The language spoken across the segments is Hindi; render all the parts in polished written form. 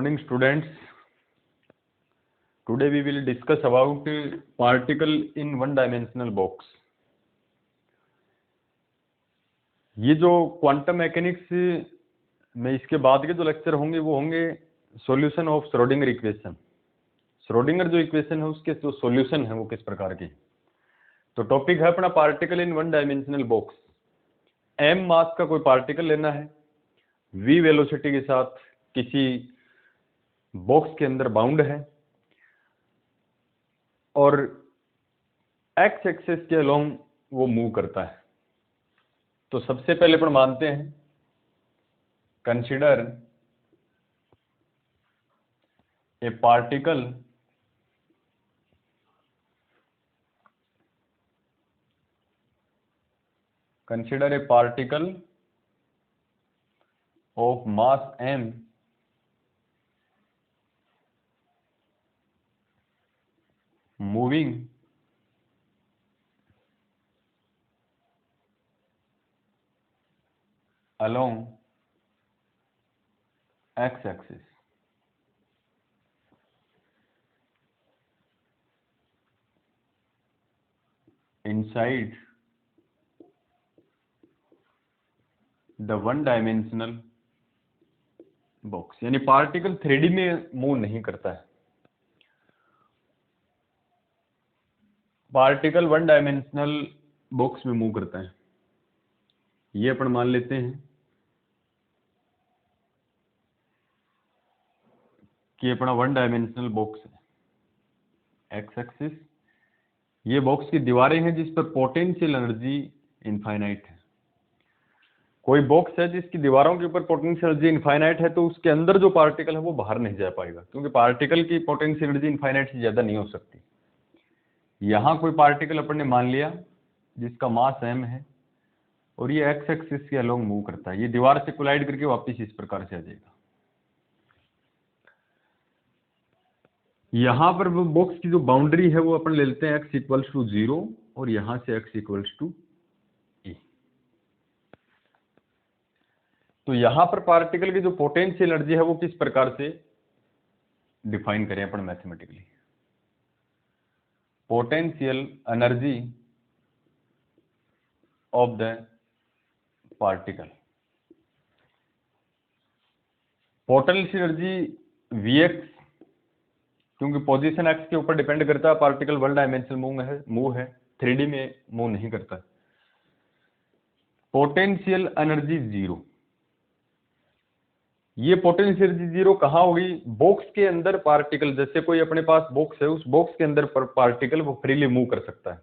morning, students. Today we will discuss about particle in one-dimensional box. ये जो क्वांटम मैकेनिक्स में इसके बाद के जो लेक्चर होंगे वो होंगे solution of Schrodinger equation. Schrodinger जो इक्वेशन है उसके जो सॉल्यूशन है वो किस प्रकार के। तो टॉपिक है अपना particle in one dimensional box. m मास का कोई पार्टिकल लेना है, v वेलोसिटी के साथ किसी बॉक्स के अंदर बाउंड है और x एक्सेस के अलोंग वो मूव करता है। तो सबसे पहले अपन मानते हैं consider a particle of mass m moving along x-axis. Inside the one dimensional box. यानी पार्टिकल 3D में मूव नहीं करता है, पार्टिकल वन डायमेंशनल बॉक्स में मूव करता है। ये अपन मान लेते हैं कि अपना वन डायमेंशनल बॉक्स है, एक्स एक्सिस। ये बॉक्स की दीवारें हैं जिस पर पोटेंशियल एनर्जी इनफाइनाइट है। कोई बॉक्स है जिसकी दीवारों के ऊपर पोटेंशियल एनर्जी इनफाइनाइट है तो उसके अंदर जो पार्टिकल है वो बाहर नहीं जा पाएगा, क्योंकि पार्टिकल की पोटेंशियल एनर्जी इनफाइनाइट से ज्यादा नहीं हो सकती। यहाँ कोई पार्टिकल अपन ने मान लिया जिसका मास m है और ये एक्स एक्सिस के अलोंग मूव करता है। ये दीवार से कोलाइड करके वापस इस प्रकार से आ जाएगा। यहाँ पर वो बॉक्स की जो बाउंड्री है वो अपन ले लेते हैं x इक्वल्स टू 0 और यहाँ से x इक्वल्स टू e। तो यहाँ पर पार्टिकल की जो पोटेंशियल एनर्जी है वो किस प्रकार से डिफाइन करें अपन mathematically. Potential energy of the particle, potential energy Vx, क्योंकि पोजीशन x के ऊपर डिपेंड करता है। पार्टिकल वन डायमेंशनल मूव है, 3D में मूव नहीं करता। Potential energy 0। ये पोटेंशियल एनर्जी 0 कहाँ होगी? बॉक्स के अंदर पार्टिकल, जैसे कोई अपने पास बॉक्स है, उस बॉक्स के अंदर पार्टिकल वो फ्रीली मूव कर सकता है,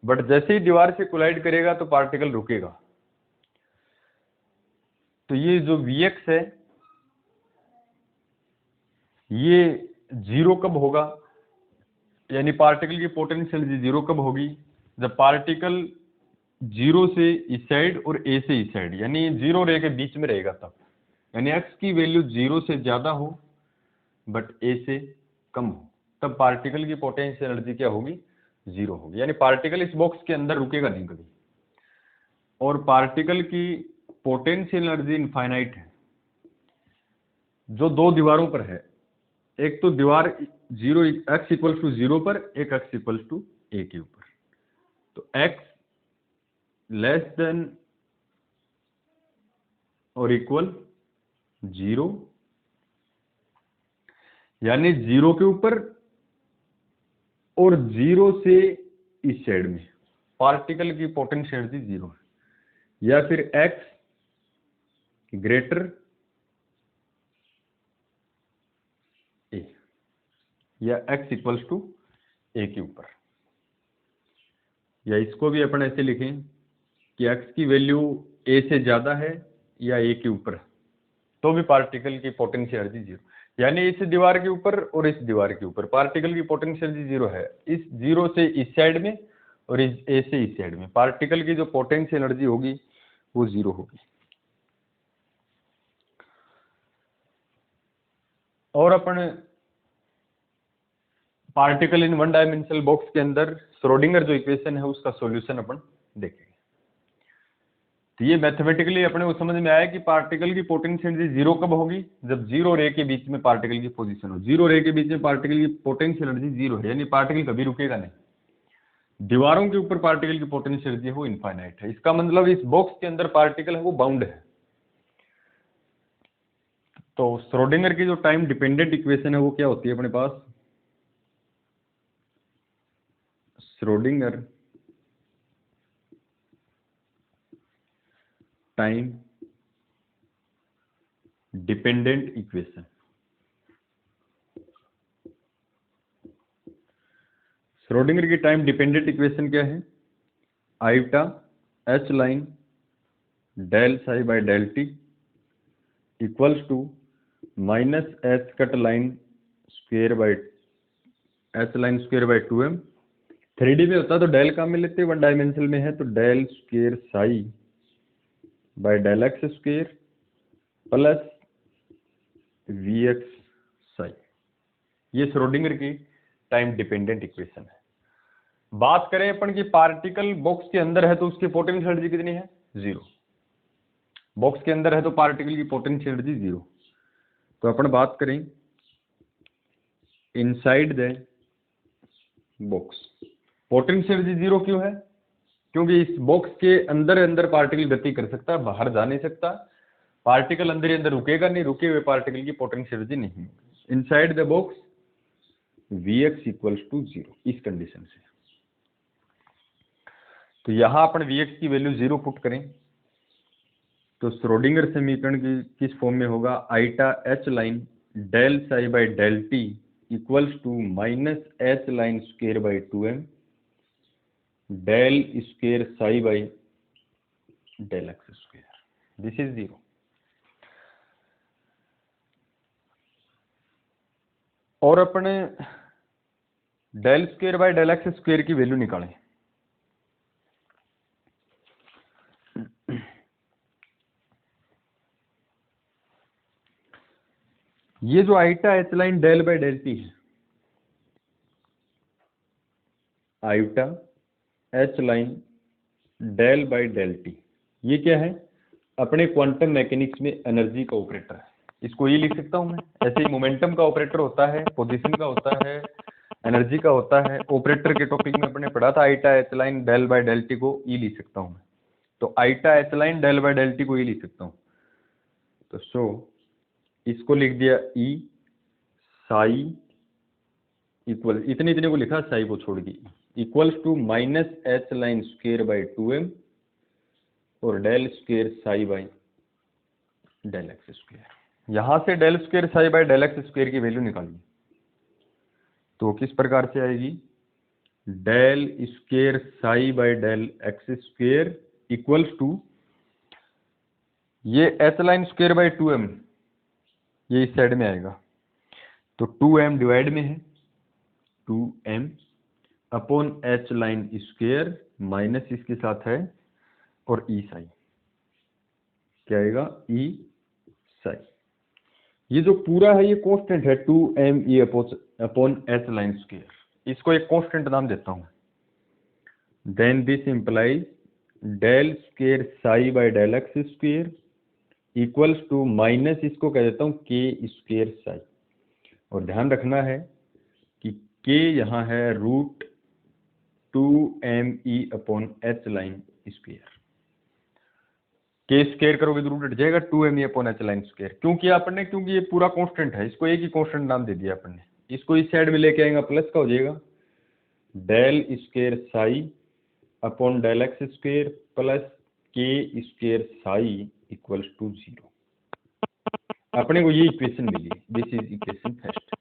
बट जैसे ही दीवार से कोलाइड करेगा तो पार्टिकल रुकेगा। तो ये जो Vx है ये 0 कब होगा, यानी पार्टिकल की पोटेंशियल एनर्जी 0 कब होगी? जब पार्टिकल 0 से इस साइड और a से इस साइड, यानी 0 रे के बीच में रहेगा तब। यानी x की वैल्यू 0 से ज्यादा हो बट a से कम हो, तब पार्टिकल की पोटेंशियल एनर्जी क्या होगी? 0 होगी। यानी पार्टिकल इस बॉक्स के अंदर रुकेगा नहीं कभी। और पार्टिकल की पोटेंशियल एनर्जी इनफाइनाइट है जो दो दीवारों पर है। एक तो दीवार 0 x इक्वल्स टू 0 पर, एक x इक्वल्स टू a के ऊपर। तो x लेस देन और इक्वल 0, यानी 0 के ऊपर और 0 से इस साइड में पार्टिकल की पोटेंशियल एनर्जी 0 है। या फिर x ग्रेटर a, या x इक्वल्स टू a के ऊपर। या इसको भी अपन ऐसे लिखें कि x की वैल्यू a से ज्यादा है या a के ऊपर, तो भी पार्टिकल की पोटेंशियल एनर्जी 0। यानी इस दीवार के ऊपर और इस दीवार के ऊपर पार्टिकल की पोटेंशियल एनर्जी 0 है। इस 0 से इस साइड में और इस a से इस साइड में पार्टिकल की जो पोटेंशियल एनर्जी होगी वो 0 होगी। और अपन particle in one dimensional box के अंदर श्रोडिंगर जो इक्वेशन है उसका सॉल्यूशन अपन देखेंगे। तो ये मैथमेटिकली अपने को समझ में आया कि पार्टिकल की पोटेंशियल एनर्जी जीरो कब होगी, जब जीरो और ए के बीच में पार्टिकल की पोजीशन हो। जीरो और ए के बीच में पार्टिकल की पोटेंशियल एनर्जी जीरो है, यानी पार्टिकल कभी रुकेगा नहीं। दीवारों के ऊपर पार्टिकल की पोटेंशियल एनर्जी है वो इनफाइनाइट है। इसका मतलब इस बॉक्स के अंदर पार्टिकल है वो बाउंड है। तो श्रोडिंगर की जो टाइम डिपेंडेंट इक्वेशन है वो क्या होती है अपने पास, Schrodinger time dependent equation. Schrodinger की टाइम डिपेंडेंट इक्वेशन क्या है, iota H line del psi by del T equals to minus h cut line square by h line square by 2m। 3D में होता तो डेल काम में लेते, वन डायमेंशनल में है तो del square psi by del x square plus V X psi. ये श्रोडिंगर की टाइम डिपेंडेंट इक्वेशन है। बात करें अपन की पार्टिकल बॉक्स के अंदर है तो उसकी पोटेंशियल एनर्जी कितनी है, जीरो। बॉक्स के अंदर है तो पार्टिकल की पोटेंशियल एनर्जी जीरो। तो अपन बात करें inside the box, potential energy zero क्यों है, क्योंकि इस बॉक्स के अंदर अंदर पार्टिकल गति कर सकता है, बाहर जा नहीं सकता। पार्टिकल अंदर ही अंदर रुकेगा नहीं, रुके हुए पार्टिकल की पोटेंशियल एनर्जी नहीं होगी। Inside the box Vx equals to zero, इस कंडीशन से। तो यहां अपन Vx की वैल्यू जीरो पुट करें तो श्रोडिंगर समीकरण की किस फॉर्म में होगा, iota H line del psi by del T equals to minus H line square by 2m del square psi by del x square, this is zero. और अपने del square by del x square की वैल्यू निकालें। ये जो iota H line del by del t है, iota H line del by del t, ये क्या है, अपने क्वांटम मैकेनिक्स में एनर्जी का ऑपरेटर है। इसको ये लिख सकता हूं मैं, ऐसे ही मोमेंटम का ऑपरेटर होता है, पोजीशन का होता है, एनर्जी का होता है। ऑपरेटर के टॉपिक में अपने पढ़ा था, iota H line del by del T को ई लिख सकता हूं मैं। तो iota H line del by del T को ई लिख सकता हूं। तो सो इसको लिख दिया ई साई इक्वल, इतने इतने को लिखा, साई को छोड़ के, equals to minus H line square by 2m और del square psi by del x square. यहां से del square psi by del x square की वैल्यू निकालिए तो किस प्रकार से आएगी, del square psi by del x square equals to, ये h line square by 2m ये इस साइड में आएगा तो 2m डिवाइड में है 2m upon H line square minus इसके साथ है और ई साई, क्या आएगा, ई साई। ये जो पूरा है ये कांस्टेंट है 2m E upon H line square, इसको एक कांस्टेंट नाम देता हूं। Then this implies del square psi by del x square equals to minus इसको कह देता हूं के स्क्वेयर साई। और ध्यान रखना है कि के यहाँ है root 2m E upon H line square. K square करोगे तो रूट हट जाएगा, 2m E upon H line square. क्यों किया अपन ने, क्योंकि ये पूरा कांस्टेंट है, इसको एक ही कांस्टेंट नाम दे दिया अपन ने। इसको इस साइड में लेके आएगा प्लस का हो जाएगा del square psi upon del x square plus k square psi equals to zero. अपने को ये इक्वेशन मिली, दिस इज इक्वेशन फर्स्ट।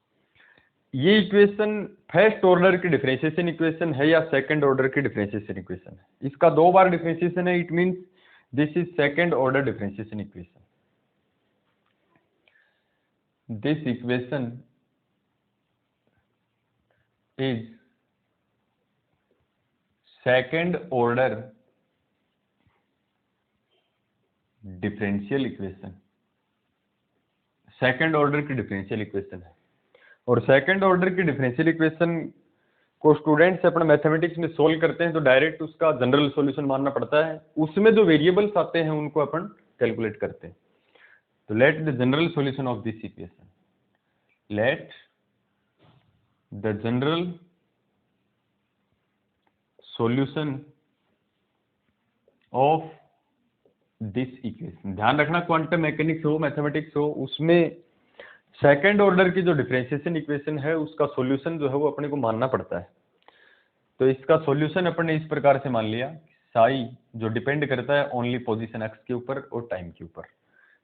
ये इक्वेशन फर्स्ट ऑर्डर की डिफरेंशिएशन इक्वेशन है या सेकंड ऑर्डर की डिफरेंशिएशन इक्वेशन है। इसका दो बार डिफरेंशिएशन है, it means this is second order differentiation equation. This equation is second order differential equation, second order की डिफरेंशियल इक्वेशन है। और सेकंड ऑर्डर की डिफरेंशियल इक्वेशन को स्टूडेंट्स अपन मैथमेटिक्स में सोल्व करते हैं तो डायरेक्ट उसका जनरल सॉल्यूशन मानना पड़ता है, उसमें जो वेरिएबल्स आते हैं उनको अपन कैलकुलेट करते हैं। तो let the general solution of this equation, let the general solution of this equation, ध्यान रखना क्वांटम मैकेनिक्स हो मैथमेटिक्स हो, उसमें सेकंड ऑर्डर की जो डिफरेंशिएशन इक्वेशन है उसका सॉल्यूशन जो है वो अपने को मानना पड़ता है। तो इसका सॉल्यूशन अपन ने इस प्रकार से मान लिया, साई जो डिपेंड करता है ओनली पोजीशन एक्स के ऊपर और टाइम के ऊपर,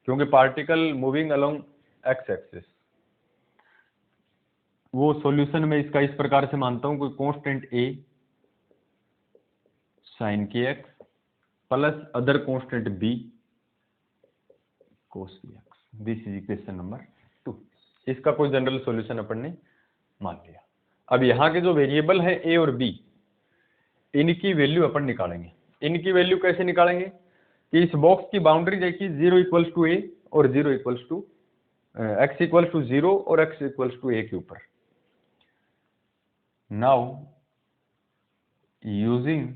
क्योंकि particle moving along x axis. वो सॉल्यूशन में इसका इस प्रकार से मानता हूं, कोई constant A sine k x plus other constant B cos B x, this is equation number 2। इसका कोई जनरल सॉल्यूशन अपन ने मान लिया। अब यहाँ के जो वेरिएबल है ए और बी, इनकी वैल्यू अपन निकालेंगे। इनकी वैल्यू कैसे निकालेंगे कि इस बॉक्स की बाउंड्री देखिए 0 इक्वल्स टू ए और 0 equals to x equals to 0 और एक्स इक्वल्स टू ए के ऊपर। Now using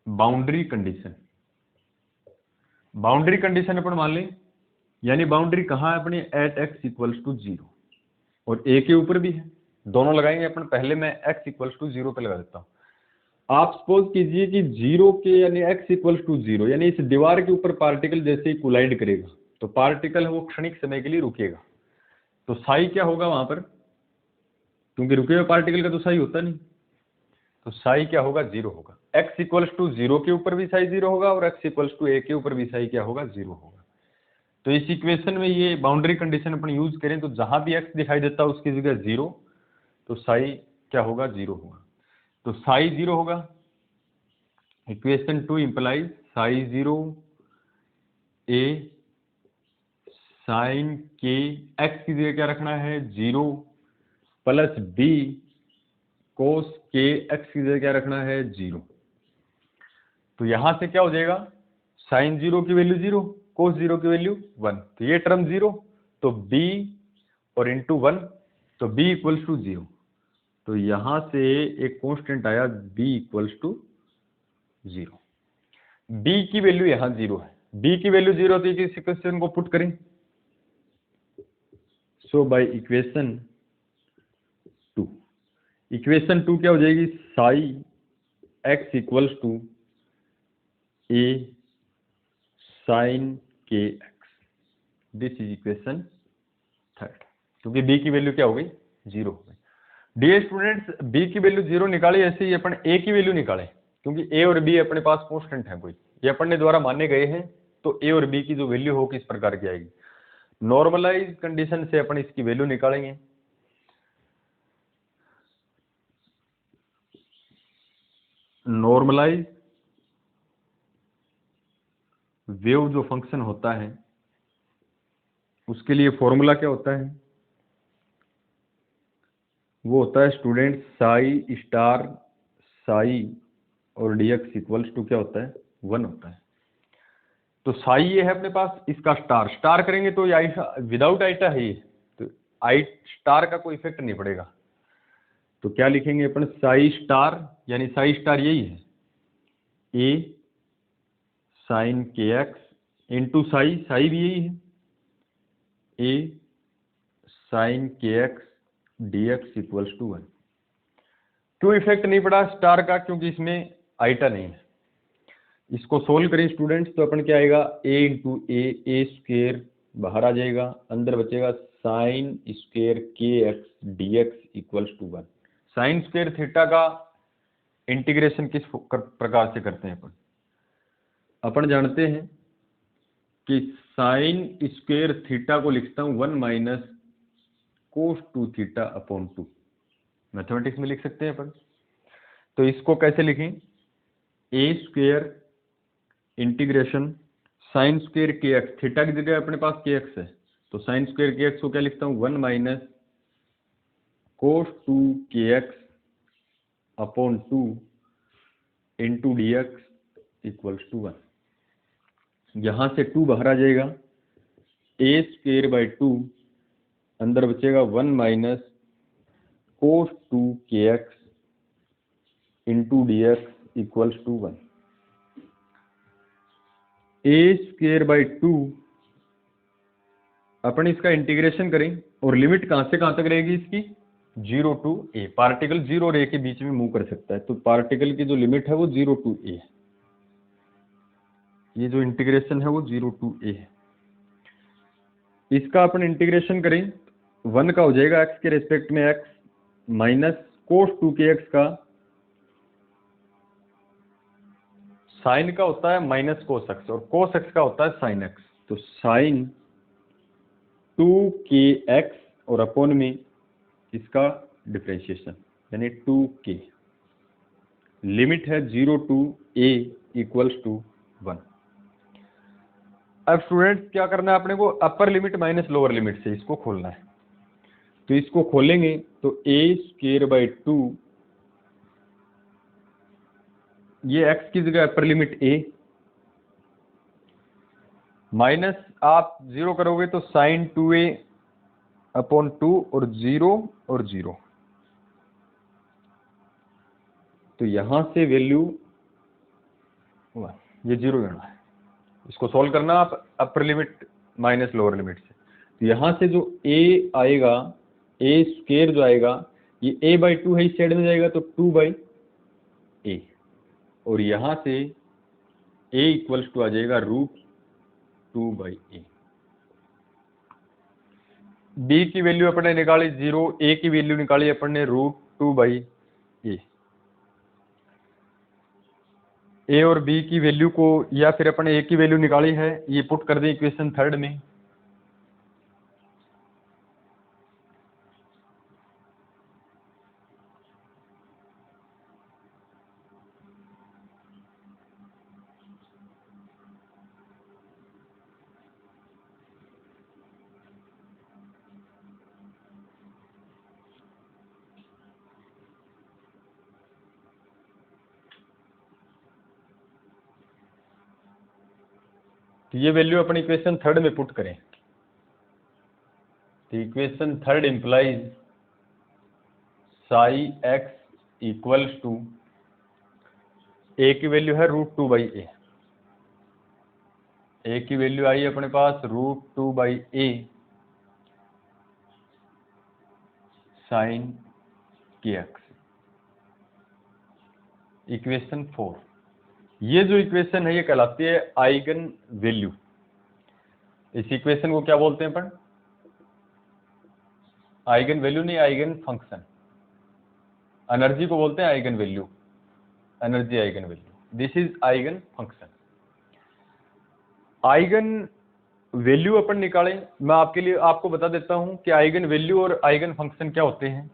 boundary condition, boundary condition अपन मान लें, यानी बाउंड्री कहाँ है अपनी, एट एक्स इक्वल्स टू 0 और ए के ऊपर भी है, दोनों लगाएंगे अपन। पहले मैं x इक्वल्स टू 0 पे लगा देता हूँ। आप सपोज कीजिए कि 0 के यानी x इक्वल्स टू 0 यानी इस दीवार के ऊपर पार्टिकल जैसे ही कोलाइड करेगा तो पार्टिकल है वो क्षणिक समय के लिए रुकेगा, तो साई क्या होगा वहां पर, क्योंकि रुके हुए पार्टिकल का तो साई होता नहीं, तो साई क्या होगा, 0 होगा। x इक्वल्स टू 0 के ऊपर भी साई 0 होगा और x इक्वल्स टू a के ऊपर भी साई क्या होगा, 0 होगा। तो इस इक्वेशन में ये बाउंड्री कंडीशन अपन यूज करें तो जहां भी x दिखाई देता है उसकी जगह 0, तो साई क्या होगा, 0 होगा। तो साई 0 होगा। इक्वेशन 2 इंप्लाइज साई 0 ए साइन के एक्स की जगह क्या रखना है, 0 प्लस बी कोस के एक्स की जगह क्या रखना है, 0। तो यहां से क्या हो जाएगा, साइन 0 की वैल्यू 0, कोस 0 की वैल्यू 1, तो ये टर्म 0, तो b और इंटू 1, तो b इक्वल्स टू 0। तो यहां से एक कांस्टेंट आया b इक्वल्स टू 0। b की वैल्यू यहां 0 है, b की वैल्यू 0 तो इस इक्वेशन को पुट करें। सो बाय इक्वेशन 2, इक्वेशन 2 क्या हो जाएगी, psi x equals to a sine k x, this is equation 3, क्योंकि b की वैल्यू क्या हो गई, 0 हो गई। डियर स्टूडेंट्स, b की वैल्यू 0 निकाले, ऐसे ही अपन a की वैल्यू निकालें, क्योंकि a और b अपने पास कांस्टेंट है कोई, ये अपन ने द्वारा माने गए हैं, तो a और b की जो वैल्यू होगी इस प्रकार की आएगी। नॉर्मलाइज कंडीशन से अपन इसकी वैल्यू निकालेंगे। नॉर्मलाइज वेव जो फंक्शन होता है उसके लिए फॉर्मूला क्या होता है, वो होता है स्टूडेंट साई स्टार साई और dx इक्वल्स टू क्या होता है, 1 होता है। तो साई ये है अपने पास, इसका स्टार स्टार करेंगे तो ये विदाउट आइटा है ये, तो आई स्टार का कोई इफेक्ट नहीं पड़ेगा, तो क्या लिखेंगे अपन, साई स्टार, यानी साई स्टार यही है A sine k x into psi, psi भी यही है A sine k x d x equals to 1। क्यों इफेक्ट नहीं पड़ा स्टार का, क्योंकि इसमें आइटा नहीं है। इसको सोल्व करें स्टूडेंट्स तो अपन क्या आएगा, a इंटू ए स्क्वेयर बाहर आ जाएगा, अंदर बचेगा sine square k x d x equals to 1। Sine square theta का इंटीग्रेशन किस प्रकार से करते हैं अपन जानते हैं कि साइन स्क्वेयर थीटा को लिखता हूं 1 minus cos 2 theta upon 2, mathematics में लिख सकते हैं अपन। तो इसको कैसे लिखें, ए square integration sign square k x, theta की जगह अपने पास के एक्स है, तो साइन स्क्वेयर के एक्स को क्या लिखता हूं, 1 minus cos 2 k x upon 2 into d x equals to 1। यहां से 2 बाहर आ जाएगा, ए स्क्वेयर बाई 2 अंदर बचेगा 1 minus cos 2kx into d x equals to 1। a² 2 अपन इसका इंटीग्रेशन करें और लिमिट कहां से कहां तक रहेगी इसकी 0 टू a। पार्टिकल 0 और a के बीच में मूव कर सकता है, तो पार्टिकल की जो लिमिट है वो 0 टू a है। ये जो इंटीग्रेशन है वो 0 टू a है। इसका अपन इंटीग्रेशन करें 1 का हो जाएगा x के रेस्पेक्ट में x माइनस कोस 2kx का साइन का होता है माइनस कोस एक्स और कोस एक्स का होता है साइन एक्स, तो साइन 2kx और अपॉन में इसका डिफरेंशिएशन यानी 2k। लिमिट है 0 टू a इक्वल्स टू 1। अब स्टूडेंट्स क्या करना है अपने को, upper limit minus lower limit से इसको खोलना है। तो इसको खोलेंगे तो a² 2 ये x की जगह अपर लिमिट a माइनस आप 0 करोगे तो साइन 2a अपॉन 2 और 0 और 0। तो यहां से वैल्यू ये 0 लेना है। इसको सॉल्व करना आप upper limit minus lower limit से। तो यहां से जो a आएगा a² जो आएगा ये a/2 है, इस साइड में जाएगा तो 2/a और यहां से a इक्वल्स टू आ जाएगा √2/a। b की वैल्यू अपन ने निकाली 0, a की वैल्यू निकाली अपन ने √2/a। ए और बी की वैल्यू को या फिर अपन ए की वैल्यू निकाली है, ये पुट कर दें इक्वेशन 3 में। तो ये वैल्यू अपन इक्वेशन 3 में पुट करें तो equation 3 implies psi x equals to a की वैल्यू है √2/a। ए की वैल्यू आई अपने पास √2/a साइन kx। इक्वेशन 4 ये जो इक्वेशन है ये कहलाती है आइगन वैल्यू। इस इक्वेशन को क्या बोलते हैं अपन, आइगन वैल्यू नहीं, आइगन फंक्शन। एनर्जी को बोलते हैं eigen value, energy eigen value. This is eigen function. Eigen value अपन निकालें, मैं आपके लिए आपको बता देता हूं कि आइगन वैल्यू और आइगन फंक्शन क्या होते हैं।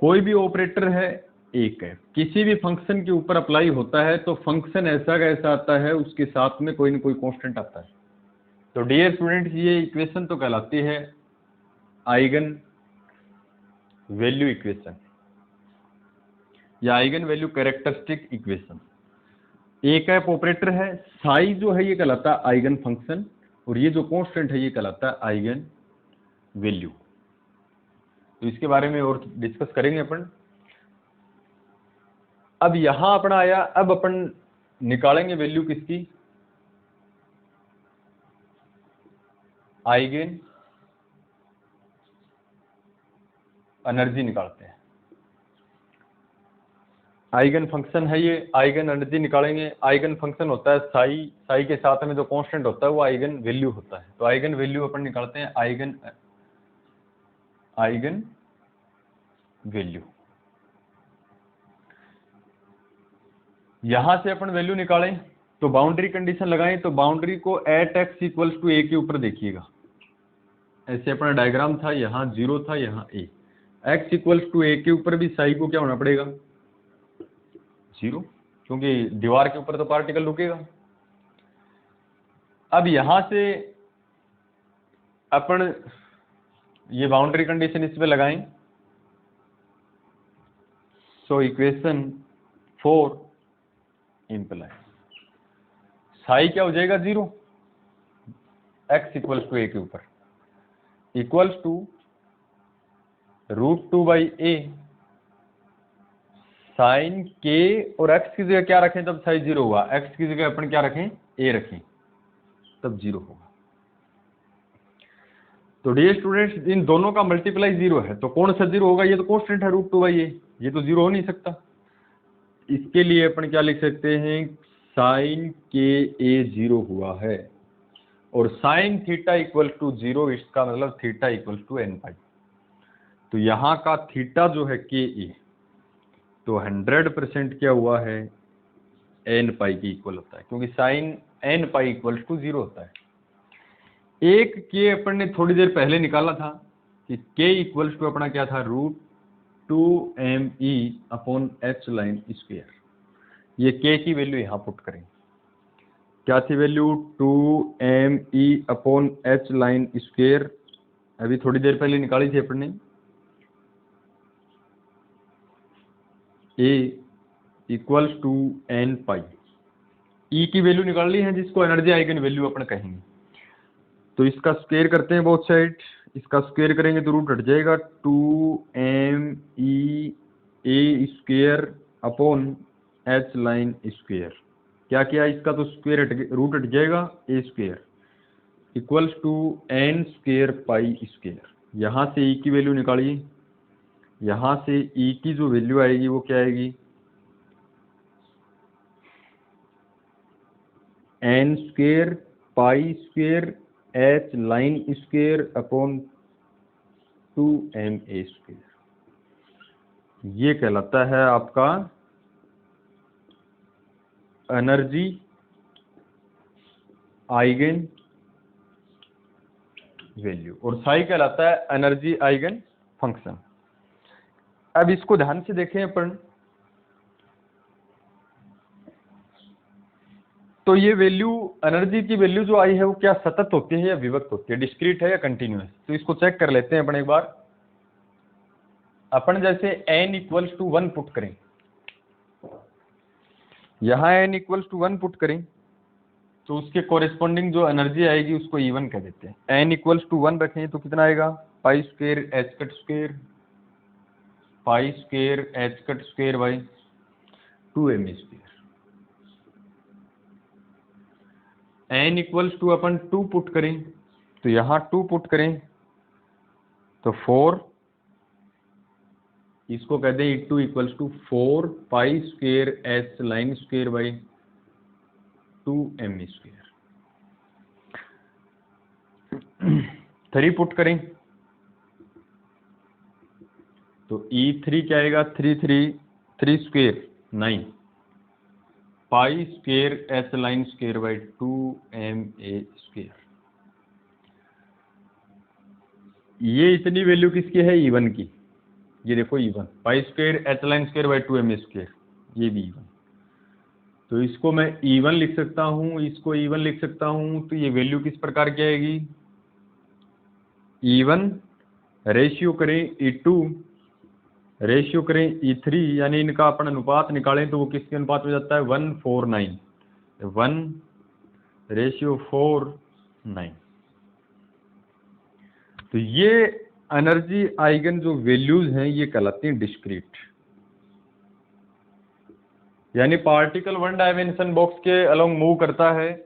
कोई भी ऑपरेटर है एक है, किसी भी फंक्शन के ऊपर अप्लाई होता है तो फंक्शन ऐसा का ऐसा आता है, उसके साथ में कोई ना कोई कांस्टेंट आता है। तो डियर स्टूडेंट्स ये इक्वेशन तो कहलाती है आइगन वैल्यू इक्वेशन या आइगन वैल्यू कैरेक्टरिस्टिक इक्वेशन। एक कैप ऑपरेटर है, साई जो है ये कहलाता है आइगन फंक्शन और ये जो कांस्टेंट है ये कहलाता है आइगन वैल्यू। तो इसके बारे में और डिस्कस करेंगे अपन। अब यहां अपना आया, अब अपन निकालेंगे वैल्यू किसकी, आइगन एनर्जी निकालते हैं। आइगन फंक्शन है ये, आइगन एनर्जी निकालेंगे। आइगन फंक्शन होता है साई, साई के साथ में जो कांस्टेंट होता है वो आइगन वैल्यू होता है। तो आइगन वैल्यू अपन निकालते हैं आइगन वैल्यू। यहां से अपन वैल्यू निकालें तो बाउंड्री कंडीशन लगाएं, तो बाउंड्री को eight x equals to a के ऊपर देखिएगा। ऐसे अपना डायग्राम था, यहाँ 0 था, यहाँ a। X equals to a के ऊपर भी साई को क्या होना पड़ेगा 0, क्योंकि दीवार के ऊपर तो पार्टिकल रुकेगा। अब यहां से अपन ये बाउंड्री कंडीशन इस पे लगाएं, सो इक्वेशन 4 इंप्लाई साई क्या हो जाएगा 0, एक्स इक्वल्स टू ए के ऊपर। इक्वल्स टू √2/a साइन के, और x की जगह क्या रखें तब साइन 0 हुआ, x की जगह अपन क्या रखें, a रखें, तब 0 होगा। तो डियर स्टूडेंट्स, इन दोनों का मल्टीप्लाई 0 है, तो कौन सा 0 होगा, ये तो कांस्टेंट है √2/a, ये तो 0 हो नहीं सकता। इसके लिए अपन क्या लिख सकते हैं, साइन के a 0 हुआ है, और साइन थीटा इक्वल टू 0, इसका मतलब थीटा इक्वल टू n पाई। तो यहाँ का थीटा जो है के ए, तो 100% क्या हुआ है, n पाई के इक्वल होता है, क्योंकि sine n pi equal to 0 होता है। एक के अपन ने थोड़ी देर पहले निकाला था कि k इक्वल्स टू अपना क्या था, √2me/h लाइन स्क्वायर। ये k की वैल्यू यहाँ पुट करें, क्या थी वैल्यू, 2me/h लाइन स्क्वायर, अभी थोड़ी देर पहले निकाली थी अपन ने। a equals to n pi, e की वैल्यू निकाल ली है, जिसको एनर्जी आइगन वैल्यू अपन कहेंगे। तो इसका स्क्वायर करते हैं बोथ साइड, इसका स्क्वायर करेंगे तो रूट हट जाएगा, 2me/a² लाइन स्क्वायर। क्या किया, इसका तो स्क्वायर रूट हट जाएगा, a² equals to n² pi square. यहाँ से e की वैल्यू निकालिए, यहाँ से e की जो वैल्यू आएगी वो क्या आएगी, n² pi square h line square upon 2ma²। ये कहलाता है आपका एनर्जी आइगन वैल्यू, और साई कहलाता है एनर्जी आइगन फंक्शन। अब इसको ध्यान से देखें अपन, तो ये वैल्यू, एनर्जी की वैल्यू जो आई है वो क्या सतत होती है या विभक्त होती है, डिस्क्रीट है या कंटिन्यूअस। तो इसको चेक कर लेते हैं अपन एक बार। अपन जैसे n इक्वल्स टू 1 पुट करें, यहाँ n इक्वल्स टू 1 पुट करें, तो उसके कोरिस्पोंडिंग जो एनर्जी आएगी उसको E1 कह देते हैं। n इक्वल्स टू 1 रखें तो कितना आएगा, π² h² π² h² by 2m²। n equals to अपन 2 पुट करें, तो यहाँ 2 पुट करें तो 4, इसको कहते हैं E2 equals to 4 π² h line square by 2m²। 3 put करें तो E3 क्या आएगा, 3 9 π² h line square by 2ma²। ये इतनी वैल्यू किसकी है, E1 की। ये देखो E1 π² h line square by 2ma², ये भी E1। तो इसको मैं E1 लिख सकता हूँ, इसको E1 लिख सकता हूँ। तो ये वैल्यू किस प्रकार की आएगी, E1 रेशियो करें E2 रेशियो करें E3, यानी इनका अपन अनुपात निकालें तो वो किसके अनुपात में जाता है, 1:4:9, 1:4:9। तो ये एनर्जी आइगन जो वैल्यूज हैं ये कहलाती हैं डिस्क्रीट, यानी पार्टिकल 1 डायमेंशन बॉक्स के अलोंग मूव करता है